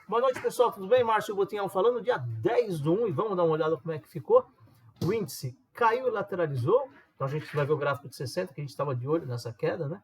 Boa noite, pessoal. Tudo bem? Márcio Botinhão falando, dia 10/1, e vamos dar uma olhada como é que ficou. O índice caiu e lateralizou. Então a gente vai ver o gráfico de 60, que a gente estava de olho nessa queda, né?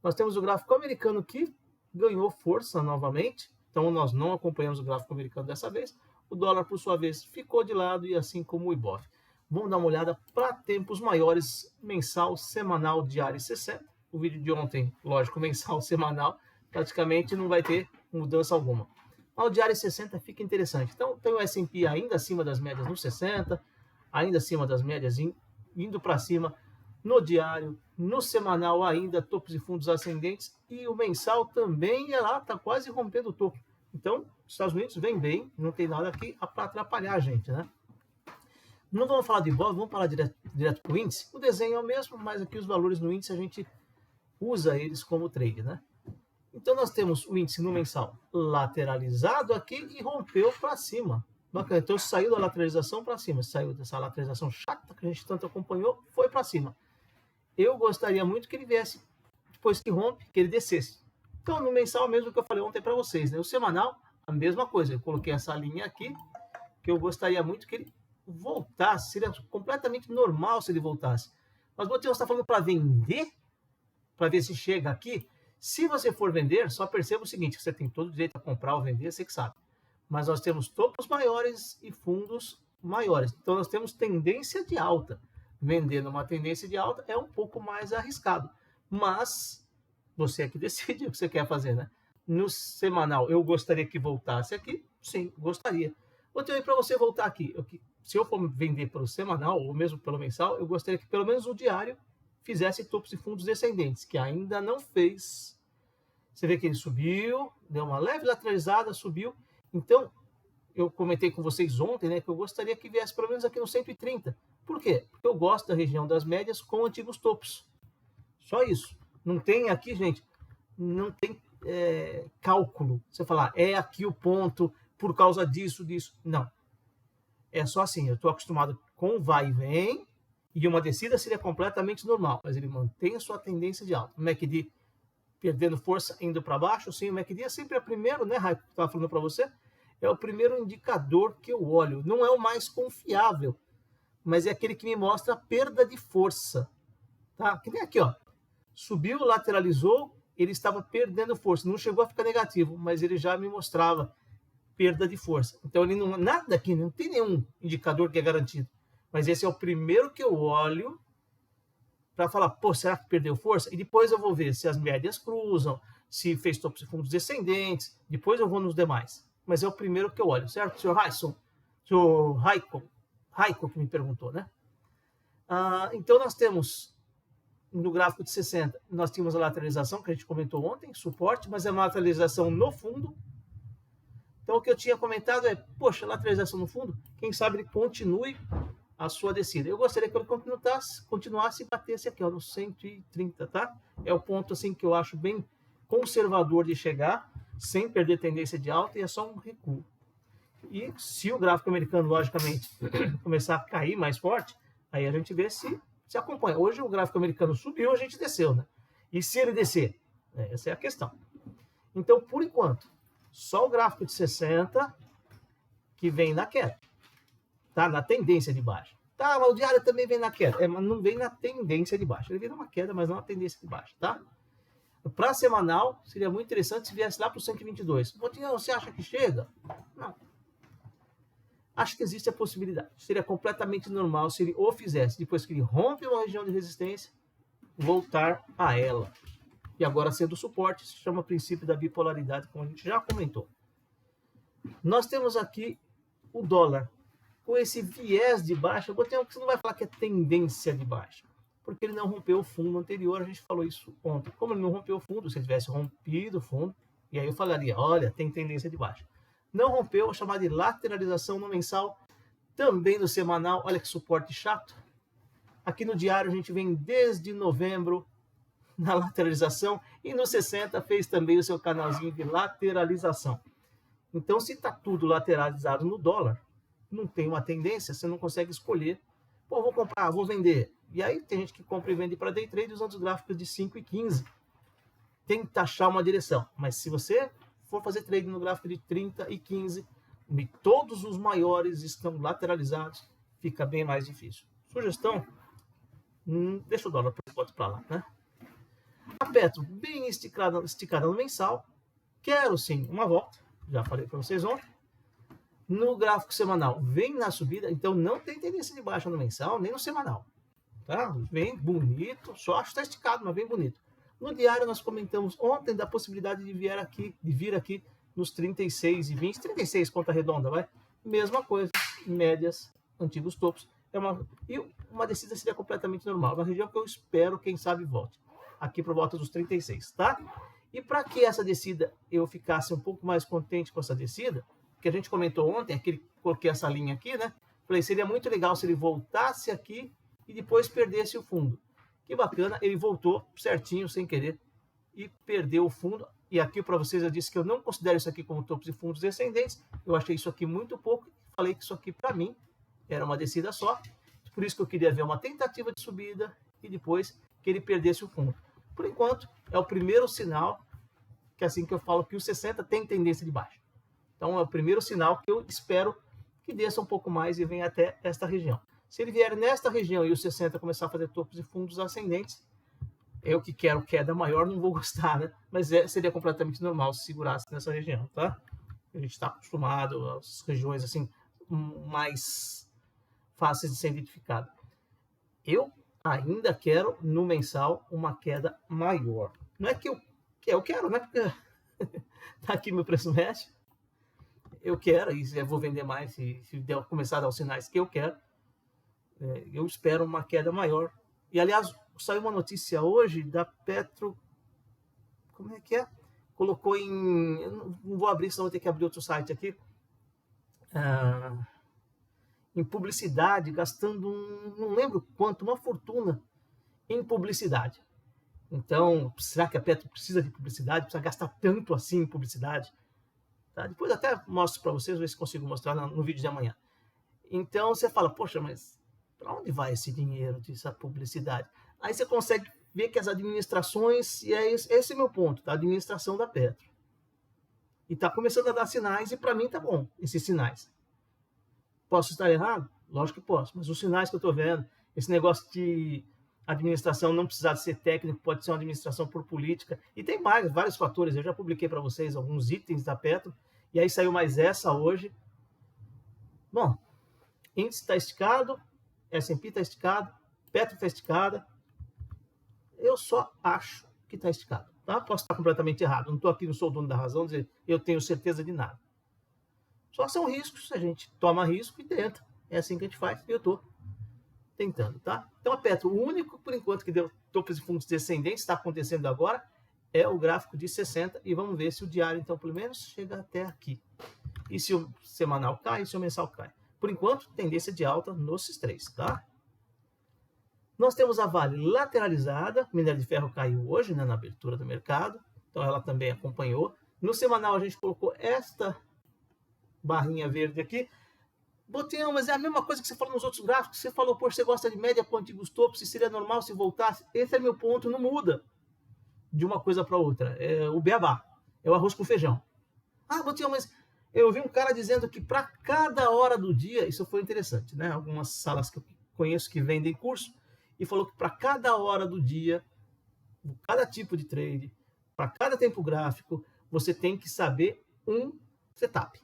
Nós temos o gráfico americano que ganhou força novamente. Então nós não acompanhamos o gráfico americano dessa vez. O dólar, por sua vez, ficou de lado, e assim como o Ibov. Vamos dar uma olhada para tempos maiores, mensal, semanal, diário e 60. O vídeo de ontem, lógico, mensal, semanal, praticamente não vai ter mudança alguma. Ao diário 60 fica interessante. Então, tem o S&P ainda acima das médias no 60, ainda acima das médias indo para cima no diário, no semanal ainda topos e fundos ascendentes, e o mensal também lá está quase rompendo o topo. Então, os Estados Unidos vem bem, não tem nada aqui para atrapalhar a gente, né? Não vamos falar de Ibov, vamos falar direto para o índice. O desenho é o mesmo, mas aqui os valores no índice a gente usa eles como trade, né? Então, nós temos o índice no mensal lateralizado aqui e rompeu para cima. Bacana. Então, saiu da lateralização para cima. Saiu dessa lateralização chata que a gente tanto acompanhou, foi para cima. Eu gostaria muito que ele viesse, depois que rompe, que ele descesse. Então, no mensal, mesmo que eu falei ontem para vocês, né? O semanal, a mesma coisa. Eu coloquei essa linha aqui, que eu gostaria muito que ele voltasse. Seria completamente normal se ele voltasse. Mas você está falando para vender? Para ver se chega aqui? Se você for vender, só perceba o seguinte, você tem todo o direito a comprar ou vender, você que sabe. Mas nós temos topos maiores e fundos maiores. Então, nós temos tendência de alta. Vender numa tendência de alta é um pouco mais arriscado. Mas você é que decide o que você quer fazer, né? No semanal, eu gostaria que voltasse aqui. Sim, gostaria. Vou ter aí para você voltar aqui. Se eu for vender pelo semanal ou mesmo pelo mensal, eu gostaria que pelo menos o diário fizesse topos e fundos descendentes, que ainda não fez. Você vê que ele subiu, deu uma leve lateralizada, subiu. Então, eu comentei com vocês ontem, né, que eu gostaria que viesse pelo menos aqui no 130. Por quê? Porque eu gosto da região das médias com antigos topos. Só isso. Não tem aqui, gente, não tem cálculo. Você falar, é aqui o ponto por causa disso. Não. É só assim, eu estou acostumado com vai e vem, e uma descida seria completamente normal, mas ele mantém a sua tendência de alta. O MACD perdendo força, indo para baixo, sim, o MACD é sempre o primeiro, né, Raico, que eu estava falando para você, é o primeiro indicador que eu olho. Não é o mais confiável, mas é aquele que me mostra a perda de força. Tá? Que nem aqui, ó. Subiu, lateralizou, ele estava perdendo força. Não chegou a ficar negativo, mas ele já me mostrava perda de força. Então, ele não, nada aqui, não tem nenhum indicador que é garantido. Mas esse é o primeiro que eu olho para falar, pô, será que perdeu força? E depois eu vou ver se as médias cruzam, se fez topos e fundos descendentes, depois eu vou nos demais. Mas é o primeiro que eu olho, certo? Senhor Raico que me perguntou, né? Então nós temos, no gráfico de 60, nós tínhamos a lateralização, que a gente comentou ontem, suporte, mas é uma lateralização no fundo. Então o que eu tinha comentado é, poxa, lateralização no fundo, quem sabe ele continue a sua descida. Eu gostaria que ele continuasse e batesse aqui, ó, no 130, tá? É o ponto assim que eu acho bem conservador de chegar, sem perder tendência de alta, e é só um recuo. E se o gráfico americano, logicamente, começar a cair mais forte, aí a gente vê se acompanha. Hoje o gráfico americano subiu, a gente desceu, né? E se ele descer? Essa é a questão. Então, por enquanto, só o gráfico de 60 que vem na queda. Tá? Na tendência de baixa. Tá, mas o diário também vem na queda. Mas não vem na tendência de baixa. Ele vem numa queda, mas não na tendência de baixa, tá? Para semanal, seria muito interessante se viesse lá para o 122. Botinhão, você acha que chega? Não. Acho que existe a possibilidade. Seria completamente normal se ele o fizesse, depois que ele rompe uma região de resistência, voltar a ela. E agora, sendo suporte, se chama princípio da bipolaridade, como a gente já comentou. Nós temos aqui o dólar com esse viés de baixa. Botinhão, que você não vai falar que é tendência de baixa, porque ele não rompeu o fundo anterior, a gente falou isso ontem. Como ele não rompeu o fundo, se ele tivesse rompido o fundo, e aí eu falaria, olha, tem tendência de baixa. Não rompeu, chamada de lateralização no mensal, também no semanal, olha que suporte chato. Aqui no diário a gente vem desde novembro na lateralização, e no 60 fez também o seu canalzinho de lateralização. Então, se está tudo lateralizado no dólar, não tem uma tendência, você não consegue escolher. Pô, vou comprar, vou vender. E aí tem gente que compra e vende para day trade usando os gráficos de 5 e 15. Tem que taxar uma direção. Mas se você for fazer trade no gráfico de 30 e 15, e todos os maiores estão lateralizados, fica bem mais difícil. Sugestão, deixa o dólar para lá, né? A Petro bem esticada no mensal, quero sim uma volta, já falei para vocês ontem. No gráfico semanal vem na subida, então não tem tendência de baixa no mensal, nem no semanal. Tá? Vem bonito, só acho que está esticado, mas bem bonito. No diário nós comentamos ontem da possibilidade de vir aqui nos 36 e 20, 36 conta redonda, vai? Mesma coisa, médias, antigos topos. E uma descida seria completamente normal, uma região que eu espero, quem sabe, volte. Aqui por volta dos 36, tá? E para que essa descida eu ficasse um pouco mais contente com essa descida, que a gente comentou ontem, coloquei essa linha aqui, né? Falei, seria muito legal se ele voltasse aqui e depois perdesse o fundo. Que bacana, ele voltou certinho, sem querer, e perdeu o fundo. E aqui para vocês eu disse que eu não considero isso aqui como topos e fundos descendentes. Eu achei isso aqui muito pouco. Falei que isso aqui para mim era uma descida só. Por isso que eu queria ver uma tentativa de subida e depois que ele perdesse o fundo. Por enquanto, é o primeiro sinal, que é assim que eu falo que o 60 tem tendência de baixa. Então é o primeiro sinal que eu espero que desça um pouco mais e venha até esta região. Se ele vier nesta região e o 60 começar a fazer topos e fundos ascendentes, eu que quero queda maior não vou gostar, né? Mas seria completamente normal se segurasse nessa região, tá? A gente está acostumado às regiões assim mais fáceis de ser identificadas. Eu ainda quero no mensal uma queda maior. Não é que eu quero, né? Porque tá aqui meu preço médio. Eu quero, e eu vou vender mais se começar a dar os sinais que eu quero. Eu espero uma queda maior. E, aliás, saiu uma notícia hoje da Petro. Como é que é? Colocou em. Eu não vou abrir, senão vou ter que abrir outro site aqui. Em publicidade, gastando não lembro quanto, uma fortuna em publicidade. Então, será que a Petro precisa de publicidade? Precisa gastar tanto assim em publicidade? Tá? Depois até mostro para vocês, ver se consigo mostrar no vídeo de amanhã. Então você fala, poxa, mas para onde vai esse dinheiro dessa publicidade? Aí você consegue ver que as administrações, e esse é meu ponto, tá? A administração da Petro. E está começando a dar sinais, e para mim tá bom, esses sinais. Posso estar errado? Lógico que posso, mas os sinais que eu estou vendo, esse negócio de administração não precisar de ser técnico, pode ser uma administração por política, e tem vários fatores, eu já publiquei para vocês alguns itens da Petro, e aí saiu mais essa hoje. Bom, índice está esticado, S&P está esticado, Petro está esticada, eu só acho que está esticado, tá? Posso estar completamente errado, não estou aqui, não sou o dono da razão, dizer eu tenho certeza de nada. Só são riscos, a gente toma risco e tenta, é assim que a gente faz, e eu estou tentando, tá? Então a Petro, o único por enquanto que deu topos e fundos descendentes, está acontecendo agora, é o gráfico de 60, e vamos ver se o diário, então, pelo menos, chega até aqui. E se o semanal cai, e se o mensal cai. Por enquanto, tendência de alta nesses três, tá? Nós temos a Vale lateralizada, minério de ferro caiu hoje, né, na abertura do mercado, então ela também acompanhou. No semanal a gente colocou esta barrinha verde aqui. Botinho, mas é a mesma coisa que você falou nos outros gráficos. Você falou, poxa, você gosta de média com antigos topos, se seria normal se voltasse. Esse é meu ponto, não muda de uma coisa para outra. É o beabá, é o arroz com feijão. Ah, Botinho, mas eu vi um cara dizendo que para cada hora do dia, isso foi interessante, né? Algumas salas que eu conheço que vendem curso, e falou que para cada hora do dia, cada tipo de trade, para cada tempo gráfico, você tem que saber um setup.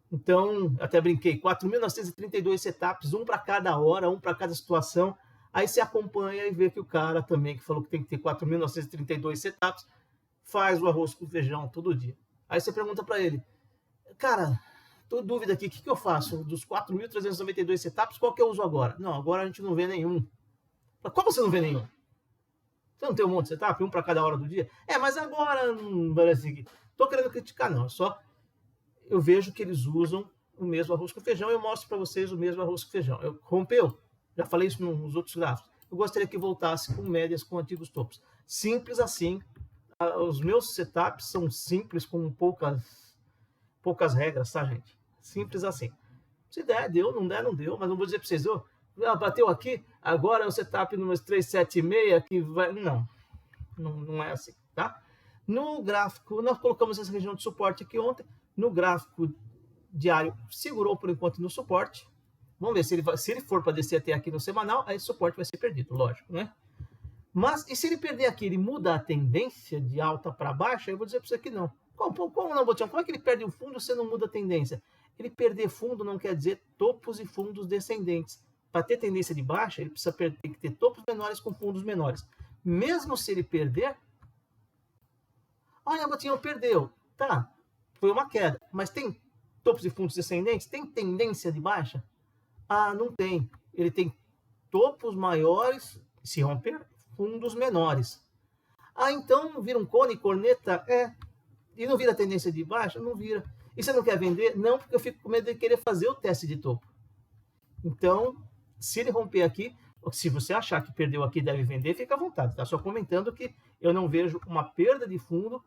Então, até brinquei, 4.932 setups, um para cada hora, um para cada situação. Aí você acompanha e vê que o cara também, que falou que tem que ter 4.932 setups, faz o arroz com feijão todo dia. Aí você pergunta para ele, cara, tô em dúvida aqui, o que eu faço? Dos 4.392 setups, qual que eu uso agora? Não, agora a gente não vê nenhum. Como você não vê nenhum? Você não tem um monte de setup, um para cada hora do dia? Mas agora não parece que... Tô querendo criticar, não, só... Eu vejo que eles usam o mesmo arroz com feijão e eu mostro para vocês o mesmo arroz com feijão. Rompeu? Já falei isso nos outros gráficos. Eu gostaria que voltasse com médias com antigos topos. Simples assim. Os meus setups são simples, com poucas regras, tá, gente? Simples assim. Se der, deu. Não der, não deu. Mas não vou dizer para vocês, bateu aqui, agora é o setup número 376 que vai... Não é assim, tá? No gráfico, nós colocamos essa região de suporte aqui ontem, no gráfico diário segurou por enquanto no suporte. Vamos ver se ele for para descer até aqui no semanal, aí esse suporte vai ser perdido, lógico, né? Mas, e se ele perder aqui, ele muda a tendência de alta para baixa? Eu vou dizer para você que não. Como não, Botião? Como é que ele perde o fundo se não muda a tendência? Ele perder fundo não quer dizer topos e fundos descendentes. Para ter tendência de baixa, ele precisa tem que ter topos menores com fundos menores. Mesmo se ele perder, olha, Botião, perdeu. Tá, foi uma queda. Mas tem topos e fundos descendentes? Tem tendência de baixa? Ah, não tem. Ele tem topos maiores, se romper, fundos menores. Ah, então vira um cone, corneta? E não vira tendência de baixa? Não vira. E você não quer vender? Não, porque eu fico com medo de querer fazer o teste de topo. Então, se ele romper aqui, se você achar que perdeu aqui e deve vender, fica à vontade. Tá só comentando que eu não vejo uma perda de fundo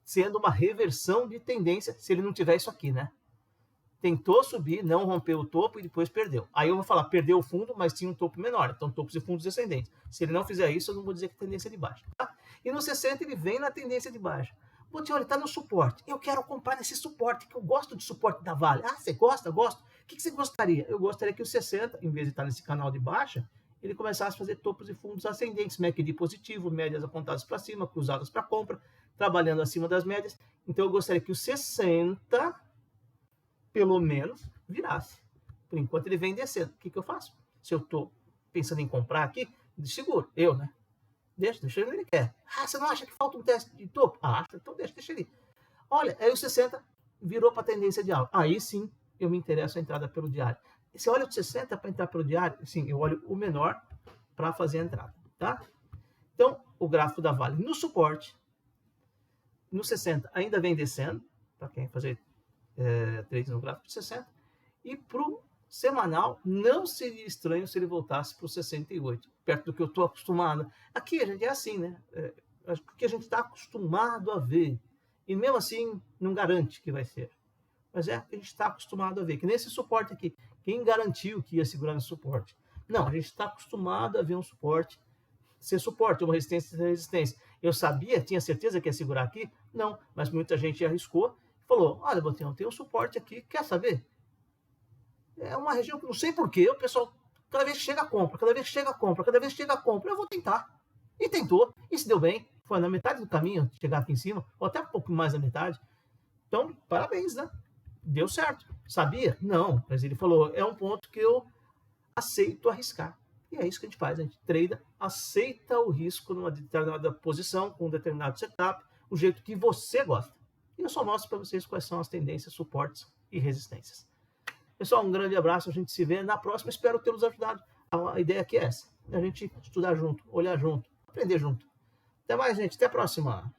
sendo uma reversão de tendência se ele não tiver isso aqui, né? Tentou subir, não rompeu o topo e depois perdeu. Aí eu vou falar, perdeu o fundo, mas tinha um topo menor. Então, topos e fundos descendentes. Se ele não fizer isso, eu não vou dizer que é tendência de baixa. Tá? E no 60 ele vem na tendência de baixa. Botião, ele está no suporte. Eu quero comprar nesse suporte, que eu gosto de suporte da Vale. Ah, você gosta? Gosto. O que você gostaria? Eu gostaria que o 60, em vez de estar nesse canal de baixa, ele começasse a fazer topos e fundos ascendentes, MACD positivo, médias apontadas para cima, cruzadas para compra, trabalhando acima das médias. Então, eu gostaria que o 60... pelo menos virasse. Por enquanto ele vem descendo. O que eu faço? Se eu estou pensando em comprar aqui, seguro. Eu, né? Deixa ele onde ele quer. Ah, você não acha que falta um teste de topo? Ah, acha, então deixa ele. Olha, aí o 60 virou para tendência de alta. Aí sim eu me interesso a entrada pelo diário. Você olha o 60 para entrar pelo diário? Sim, eu olho o menor para fazer a entrada. Tá? Então, o gráfico da Vale no suporte, no 60 ainda vem descendo, para quem fazer trade no gráfico de 60, e para o semanal não seria estranho se ele voltasse para o 68, perto do que eu estou acostumado. Aqui a gente é assim, né? Porque a gente está acostumado a ver, e mesmo assim não garante que vai ser, mas a gente está acostumado a ver, que nesse suporte aqui, quem garantiu que ia segurar no suporte? Não, a gente está acostumado a ver um suporte ser suporte, uma resistência ser resistência. Eu sabia, tinha certeza que ia segurar aqui? Não, mas muita gente arriscou, falou, olha, Botião, tem um suporte aqui, quer saber? É uma região que não sei porquê, o pessoal, cada vez que chega, compra, cada vez que chega, compra, cada vez que chega, compra, eu vou tentar. E tentou, e se deu bem, foi na metade do caminho, chegar aqui em cima, ou até um pouco mais da metade. Então, parabéns, né? Deu certo. Sabia? Não, mas ele falou, é um ponto que eu aceito arriscar. E é isso que a gente faz, a gente treina, aceita o risco numa determinada posição, com um determinado setup, o jeito que você gosta. E eu só mostro para vocês quais são as tendências, suportes e resistências. Pessoal, um grande abraço, a gente se vê na próxima, espero tê-los ajudado. A ideia aqui é essa, a gente estudar junto, olhar junto, aprender junto. Até mais, gente, até a próxima.